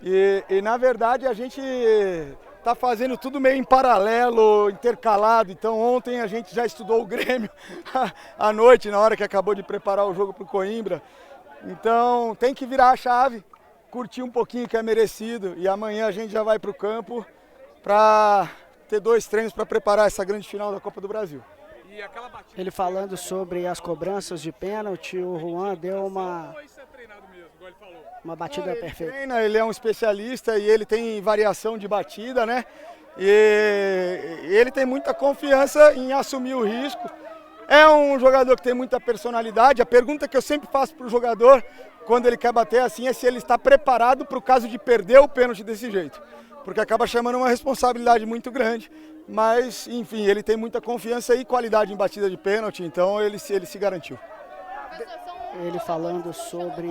E na verdade a gente está fazendo tudo meio em paralelo, intercalado. Então ontem a gente já estudou o Grêmio à noite, na hora que acabou de preparar o jogo para o Coimbra. Então tem que virar a chave, curtir um pouquinho que é merecido. E amanhã a gente já vai para o campo para ter 2 treinos para preparar essa grande final da Copa do Brasil. Ele falando sobre as cobranças de pênalti, o Juan deu uma batida perfeita. Ele é um especialista e ele tem variação de batida, né? E ele tem muita confiança em assumir o risco. É um jogador que tem muita personalidade. A pergunta que eu sempre faço para o jogador, quando ele quer bater assim, é se ele está preparado para o caso de perder o pênalti desse jeito. Porque acaba chamando uma responsabilidade muito grande. Mas, enfim, ele tem muita confiança e qualidade em batida de pênalti, então ele se garantiu. Ele falando sobre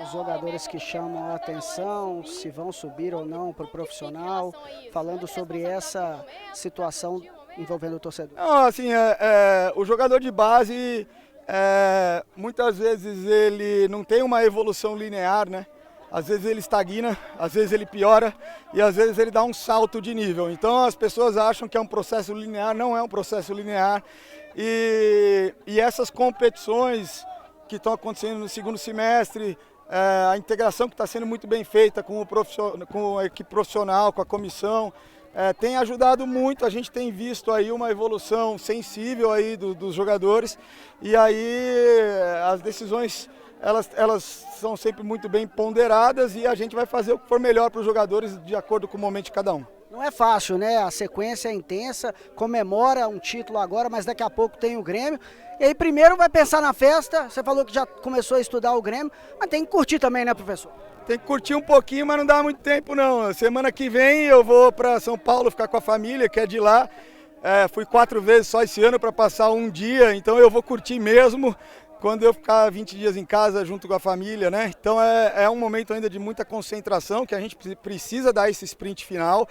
os jogadores que chamam a atenção, se vão subir ou não para o profissional, falando sobre essa situação envolvendo o torcedor. Não, assim, o jogador de base, muitas vezes ele não tem uma evolução linear, né? Às vezes ele estagna, às vezes ele piora e às vezes ele dá um salto de nível. Então as pessoas acham que é um processo linear, não é um processo linear. E essas competições que estão acontecendo no segundo semestre, a integração que está sendo muito bem feita com a equipe profissional, com a comissão, tem ajudado muito. A gente tem visto aí uma evolução sensível aí dos jogadores e aí as decisões elas são sempre muito bem ponderadas e a gente vai fazer o que for melhor para os jogadores de acordo com o momento de cada um. Não é fácil, né? A sequência é intensa, comemora um título agora, mas daqui a pouco tem o Grêmio. E aí primeiro vai pensar na festa, você falou que já começou a estudar o Grêmio, mas tem que curtir também, né, professor? Tem que curtir um pouquinho, mas não dá muito tempo não. Semana que vem eu vou para São Paulo ficar com a família, que é de lá. Fui 4 vezes só esse ano para passar um dia, então eu vou curtir mesmo quando eu ficar 20 dias em casa junto com a família, né? Então é um momento ainda de muita concentração, que a gente precisa dar esse sprint final.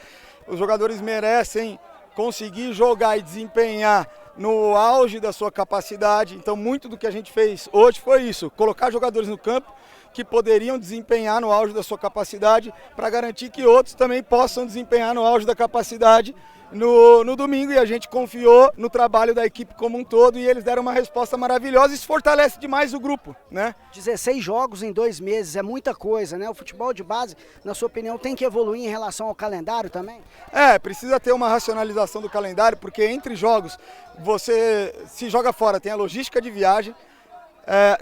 Os jogadores merecem conseguir jogar e desempenhar no auge da sua capacidade. Então muito do que a gente fez hoje foi isso, colocar jogadores no campo que poderiam desempenhar no auge da sua capacidade para garantir que outros também possam desempenhar no auge da capacidade no domingo, e a gente confiou no trabalho da equipe como um todo e eles deram uma resposta maravilhosa. Isso fortalece demais o grupo, né? 16 jogos em 2 meses, é muita coisa, né? O futebol de base, na sua opinião, tem que evoluir em relação ao calendário também? Precisa ter uma racionalização do calendário, porque entre jogos você se joga fora, tem a logística de viagem,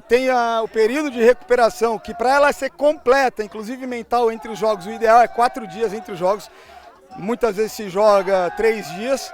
tem o período de recuperação, que para ela ser completa, inclusive mental, entre os jogos, o ideal é 4 dias entre os jogos. Muitas vezes se joga 3 dias.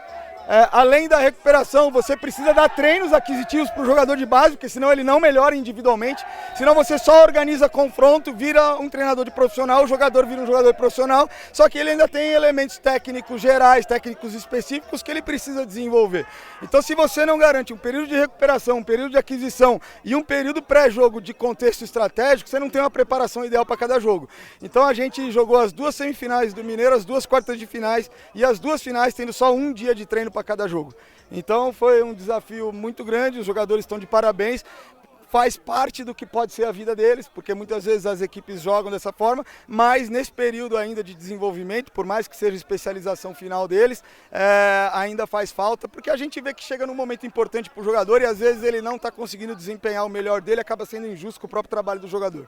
Além da recuperação, você precisa dar treinos aquisitivos para o jogador de base, porque senão ele não melhora individualmente. Senão você só organiza confronto, vira um treinador de profissional, o jogador vira um jogador profissional, só que ele ainda tem elementos técnicos gerais, técnicos específicos que ele precisa desenvolver. Então se você não garante um período de recuperação, um período de aquisição e um período pré-jogo de contexto estratégico, você não tem uma preparação ideal para cada jogo. Então a gente jogou as 2 semifinais do Mineiro, as 2 quartas de finais e as 2 finais tendo só um dia de treino para cada jogo. Então foi um desafio muito grande, os jogadores estão de parabéns, faz parte do que pode ser a vida deles, porque muitas vezes as equipes jogam dessa forma, mas nesse período ainda de desenvolvimento, por mais que seja especialização final deles, ainda faz falta, porque a gente vê que chega num momento importante para o jogador e às vezes ele não está conseguindo desempenhar o melhor dele, acaba sendo injusto com o próprio trabalho do jogador.